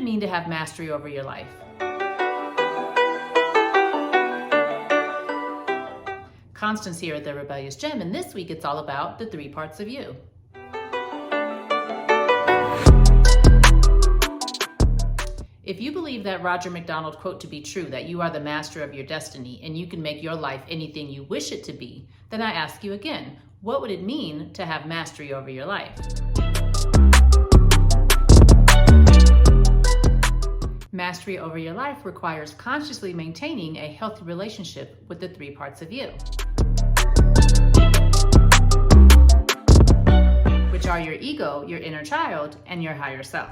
mean to have mastery over your life? Constance here at The Rebellious Gem, and this week it's all about the 3 parts of you. If you believe that Roger McDonald quote to be true, that you are the master of your destiny and you can make your life anything you wish it to be, then I ask you again, what would it mean to have mastery over your life? Mastery over your life requires consciously maintaining a healthy relationship with the 3 parts of you, which are your ego, your inner child, and your higher self.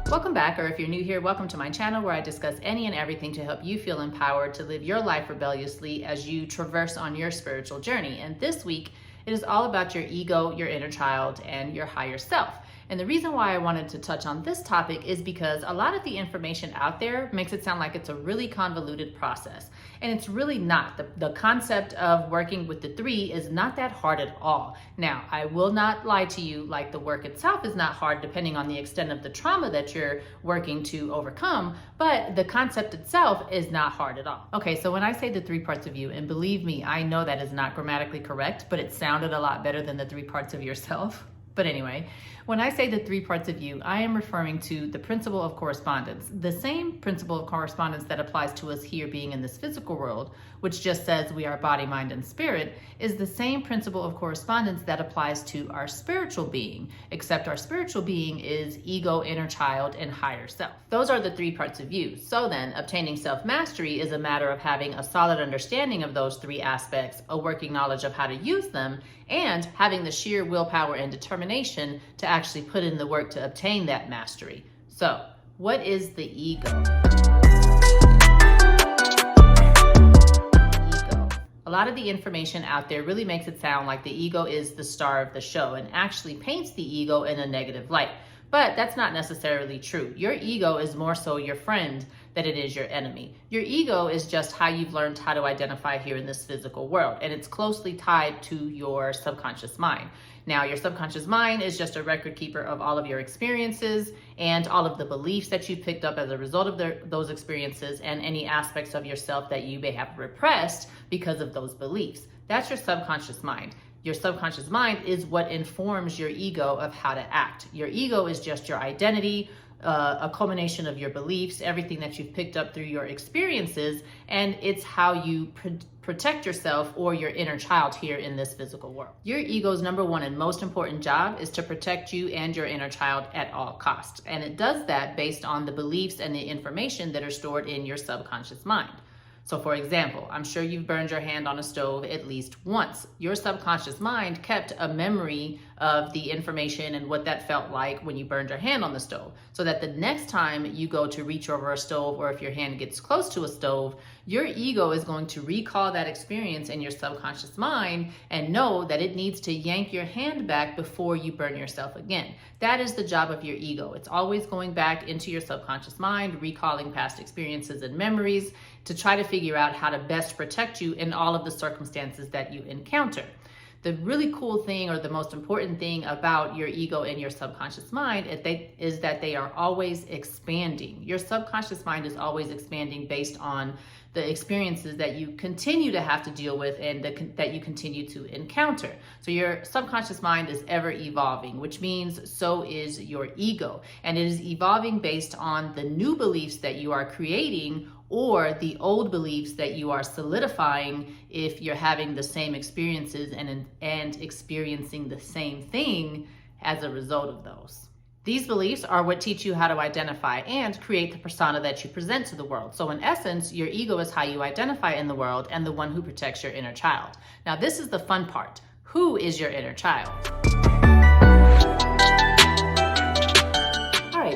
Welcome back, or if you're new here, welcome to my channel where I discuss any and everything to help you feel empowered to live your life rebelliously as you traverse on your spiritual journey. And this week, it is all about your ego, your inner child, and your higher self. And the reason why I wanted to touch on this topic is because a lot of the information out there makes it sound like it's a really convoluted process. And it's really not. The concept of working with the 3 is not that hard at all. Now, I will not lie to you, like the work itself is not hard depending on the extent of the trauma that you're working to overcome, but the concept itself is not hard at all. Okay, so when I say the 3 parts of you, and believe me, I know that is not grammatically correct, but it sounded a lot better than the 3 parts of yourself. But anyway, when I say the 3 parts of you, I am referring to the principle of correspondence. The same principle of correspondence that applies to us here being in this physical world, which just says we are body, mind, and spirit, is the same principle of correspondence that applies to our spiritual being, except our spiritual being is ego, inner child, and higher self. Those are the 3 parts of you. So then, obtaining self-mastery is a matter of having a solid understanding of those 3 aspects, a working knowledge of how to use them, and having the sheer willpower and determination to actually put in the work to obtain that mastery. So, what is the ego? A lot of the information out there really makes it sound like the ego is the star of the show and actually paints the ego in a negative light. But that's not necessarily true. Your ego is more so your friend than it is your enemy. Your ego is just how you've learned how to identify here in this physical world, and it's closely tied to your subconscious mind. Now, your subconscious mind is just a record keeper of all of your experiences and all of the beliefs that you've picked up as a result of those experiences and any aspects of yourself that you may have repressed because of those beliefs. That's your subconscious mind. Your subconscious mind is what informs your ego of how to act. Your ego is just your identity, a culmination of your beliefs, everything that you've picked up through your experiences, and it's how you protect yourself or your inner child here in this physical world. Your ego's number 1 and most important job is to protect you and your inner child at all costs. And it does that based on the beliefs and the information that are stored in your subconscious mind. So for example, I'm sure you've burned your hand on a stove at least once. Your subconscious mind kept a memory of the information and what that felt like when you burned your hand on the stove, so that the next time you go to reach over a stove, or if your hand gets close to a stove, your ego is going to recall that experience in your subconscious mind and know that it needs to yank your hand back before you burn yourself again. That is the job of your ego. It's always going back into your subconscious mind, recalling past experiences and memories to try to figure out how to best protect you in all of the circumstances that you encounter. The really cool thing, or the most important thing about your ego and your subconscious mind is that they are always expanding. Your subconscious mind is always expanding based on the experiences that you continue to have to deal with and that you continue to encounter. So your subconscious mind is ever evolving, which means so is your ego. And it is evolving based on the new beliefs that you are creating or the old beliefs that you are solidifying if you're having the same experiences and experiencing the same thing as a result of those. These beliefs are what teach you how to identify and create the persona that you present to the world. So in essence, your ego is how you identify in the world and the one who protects your inner child. Now, this is the fun part. Who is your inner child?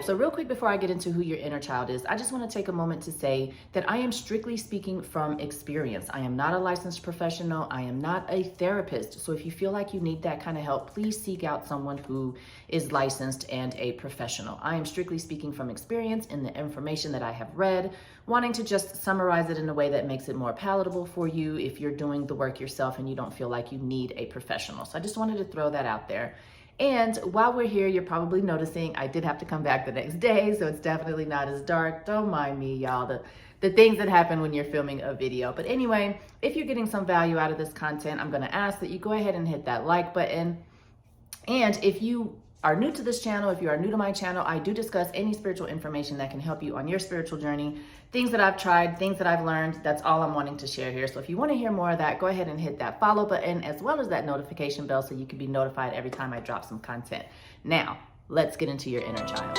So real quick before I get into who your inner child is, I just want to take a moment to say that I am strictly speaking from experience. I am not a licensed professional. I am not a therapist. So if you feel like you need that kind of help, please seek out someone who is licensed and a professional. I am strictly speaking from experience in the information that I have read, wanting to just summarize it in a way that makes it more palatable for you if you're doing the work yourself and you don't feel like you need a professional. So I just wanted to throw that out there. And while we're here, you're probably noticing I did have to come back the next day, so it's definitely not as dark. Don't mind me, y'all. The things that happen when you're filming a video. But anyway, if you're getting some value out of this content, I'm gonna ask that you go ahead and hit that like button. And if you are new to this channel, if you are new to my channel, I do discuss any spiritual information that can help you on your spiritual journey, things that I've tried, things that I've learned. That's all I'm wanting to share here. So if you want to hear more of that, go ahead and hit that follow button as well as that notification bell so you can be notified every time I drop some content. Now, let's get into your inner child.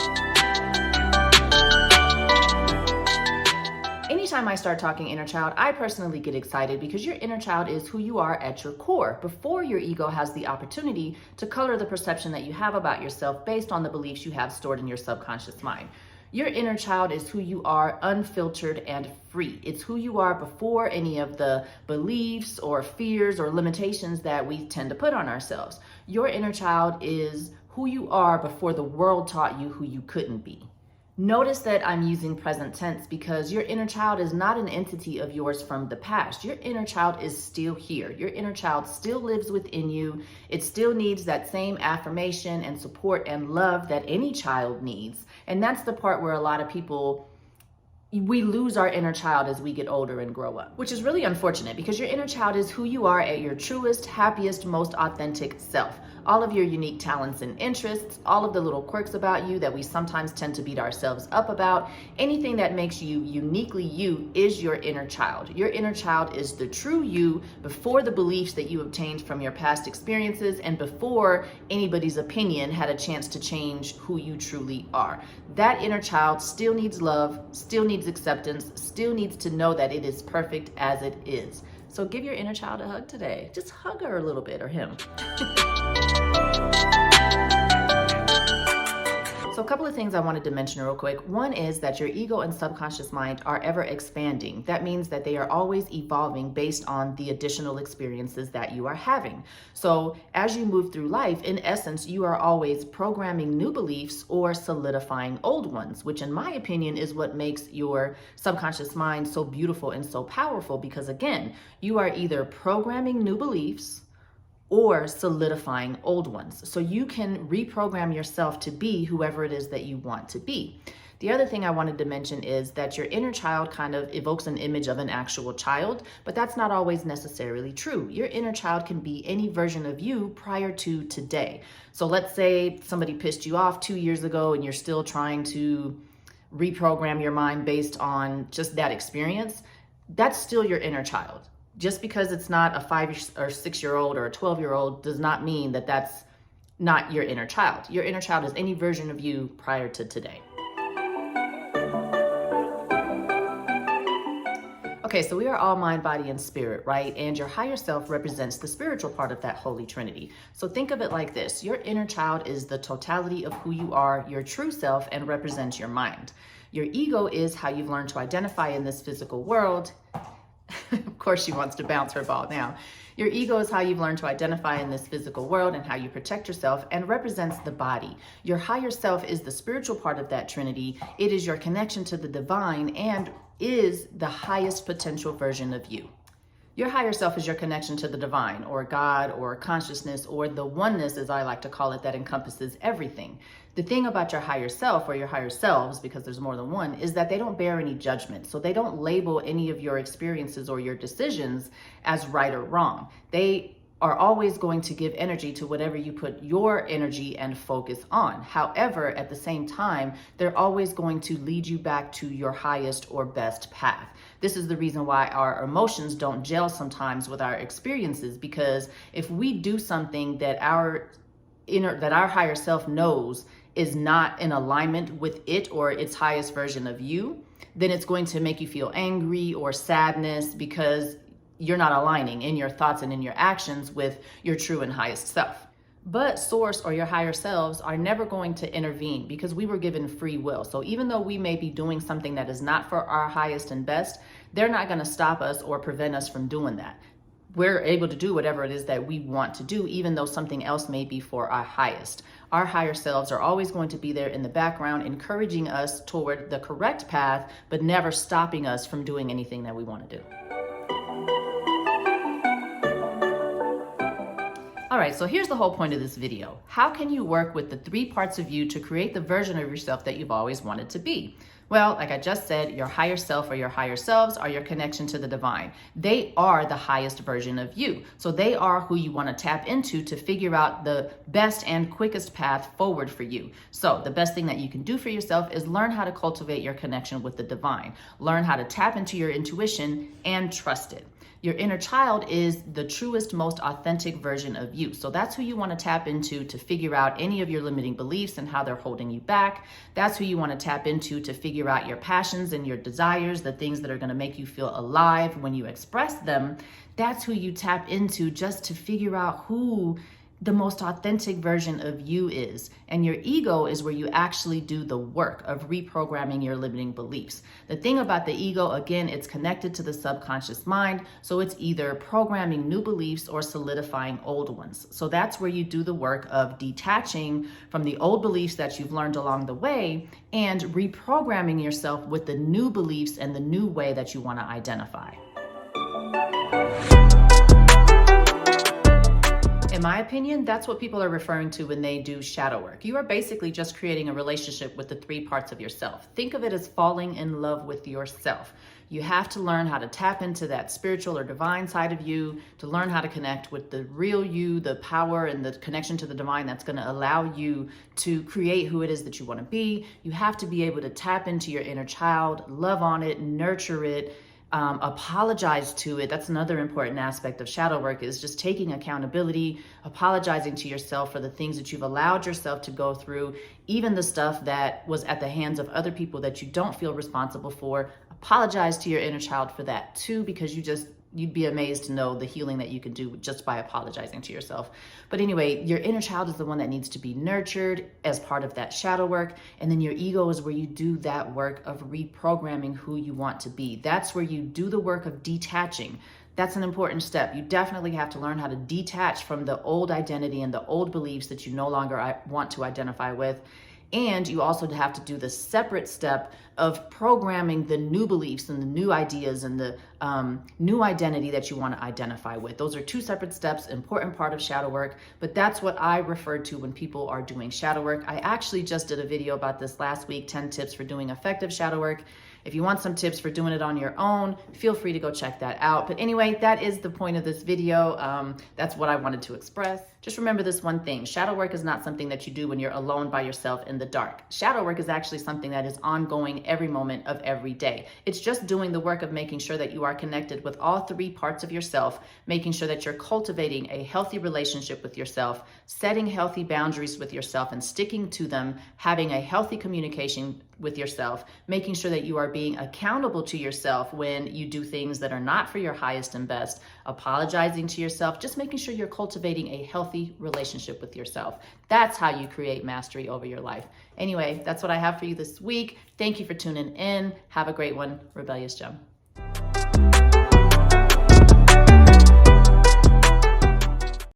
Anytime I start talking inner child, I personally get excited because your inner child is who you are at your core before your ego has the opportunity to color the perception that you have about yourself based on the beliefs you have stored in your subconscious mind. Your inner child is who you are, unfiltered and free. It's who you are before any of the beliefs or fears or limitations that we tend to put on ourselves. Your inner child is who you are before the world taught you who you couldn't be. Notice that I'm using present tense because your inner child is not an entity of yours from the past. Your inner child is still here. Your inner child still lives within you. It still needs that same affirmation and support and love that any child needs. And that's the part where a lot of people, we lose our inner child as we get older and grow up, which is really unfortunate because your inner child is who you are at your truest, happiest, most authentic self. All of your unique talents and interests, all of the little quirks about you that we sometimes tend to beat ourselves up about, anything that makes you uniquely you is your inner child. Your inner child is the true you before the beliefs that you obtained from your past experiences and before anybody's opinion had a chance to change who you truly are. That inner child still needs love, still needs acceptance, still needs to know that it is perfect as it is. So give your inner child a hug today. Just hug her a little bit, or him. So a couple of things I wanted to mention real quick. One is that your ego and subconscious mind are ever expanding. That means that they are always evolving based on the additional experiences that you are having. So as you move through life, in essence, you are always programming new beliefs or solidifying old ones, which in my opinion is what makes your subconscious mind so beautiful and so powerful, because again, you are either programming new beliefs or solidifying old ones. So you can reprogram yourself to be whoever it is that you want to be. The other thing I wanted to mention is that your inner child kind of evokes an image of an actual child, but that's not always necessarily true. Your inner child can be any version of you prior to today. So let's say somebody pissed you off 2 years ago and you're still trying to reprogram your mind based on just that experience. That's still your inner child. Just because it's not a 5 or 6 year old or a 12-year-old does not mean that that's not your inner child. Your inner child is any version of you prior to today. Okay, so we are all mind, body, and spirit, right? And your higher self represents the spiritual part of that Holy Trinity. So think of it like this. Your inner child is the totality of who you are, your true self, and represents your mind. Your ego is how you've learned to identify in this physical world. Of course, she wants to bounce her ball now. Your ego is how you've learned to identify in this physical world and how you protect yourself, and represents the body. Your higher self is the spiritual part of that Trinity. It is your connection to the divine and is the highest potential version of you. Your higher self is your connection to the divine, or God, or consciousness, or the oneness, as I like to call it, that encompasses everything. The thing about your higher self, or your higher selves, because there's more than one, is that they don't bear any judgment. So they don't label any of your experiences or your decisions as right or wrong. They are always going to give energy to whatever you put your energy and focus on. However, at the same time, they're always going to lead you back to your highest or best path. This is the reason why our emotions don't gel sometimes with our experiences, because if we do something that our higher self knows is not in alignment with it or its highest version of you, then it's going to make you feel angry or sadness because you're not aligning in your thoughts and in your actions with your true and highest self. But source or your higher selves are never going to intervene because we were given free will. So even though we may be doing something that is not for our highest and best, they're not going to stop us or prevent us from doing that. We're able to do whatever it is that we want to do, even though something else may be for our highest. Our higher selves are always going to be there in the background, encouraging us toward the correct path, but never stopping us from doing anything that we want to do. All right, so here's the whole point of this video. How can you work with the 3 parts of you to create the version of yourself that you've always wanted to be? Well, like I just said, your higher self or your higher selves are your connection to the divine. They are the highest version of you. So they are who you want to tap into to figure out the best and quickest path forward for you. So the best thing that you can do for yourself is learn how to cultivate your connection with the divine. Learn how to tap into your intuition and trust it. Your inner child is the truest, most authentic version of you. So that's who you want to tap into to figure out any of your limiting beliefs and how they're holding you back. That's who you want to tap into to figure out your passions and your desires, the things that are going to make you feel alive when you express them. That's who you tap into just to figure out who the most authentic version of you is. And your ego is where you actually do the work of reprogramming your limiting beliefs. The thing about the ego, again, it's connected to the subconscious mind. So it's either programming new beliefs or solidifying old ones. So that's where you do the work of detaching from the old beliefs that you've learned along the way and reprogramming yourself with the new beliefs and the new way that you want to identify. In my opinion, that's what people are referring to when they do shadow work. You are basically just creating a relationship with the 3 parts of yourself. Think of it as falling in love with yourself. You have to learn how to tap into that spiritual or divine side of you, to learn how to connect with the real you, the power and the connection to the divine that's going to allow you to create who it is that you want to be. You have to be able to tap into your inner child, love on it, nurture it, apologize to it. That's another important aspect of shadow work, is just taking accountability, apologizing to yourself for the things that you've allowed yourself to go through, even the stuff that was at the hands of other people that you don't feel responsible for. Apologize to your inner child for that too, because you'd be amazed to know the healing that you can do just by apologizing to yourself. But anyway, your inner child is the one that needs to be nurtured as part of that shadow work. And then your ego is where you do that work of reprogramming who you want to be. That's where you do the work of detaching. That's an important step. You definitely have to learn how to detach from the old identity and the old beliefs that you no longer want to identify with. And you also have to do the separate step of programming the new beliefs and the new ideas and the new identity that you want to identify with. Those are 2 separate steps, important part of shadow work, but that's what I refer to when people are doing shadow work. I actually just did a video about this last week, 10 tips for doing effective shadow work. If you want some tips for doing it on your own, feel free to go check that out. But anyway, that is the point of this video. That's what I wanted to express. Just remember this one thing. Shadow work is not something that you do when you're alone by yourself in the dark. Shadow work is actually something that is ongoing every moment of every day. It's just doing the work of making sure that you are connected with all 3 parts of yourself, making sure that you're cultivating a healthy relationship with yourself, setting healthy boundaries with yourself and sticking to them, having a healthy communication with yourself, making sure that you are being accountable to yourself when you do things that are not for your highest and best, apologizing to yourself, just making sure you're cultivating a healthy relationship with yourself. That's how you create mastery over your life. Anyway, that's what I have for you this week. Thank you for tuning in. Have a great one. Rebellious Gem.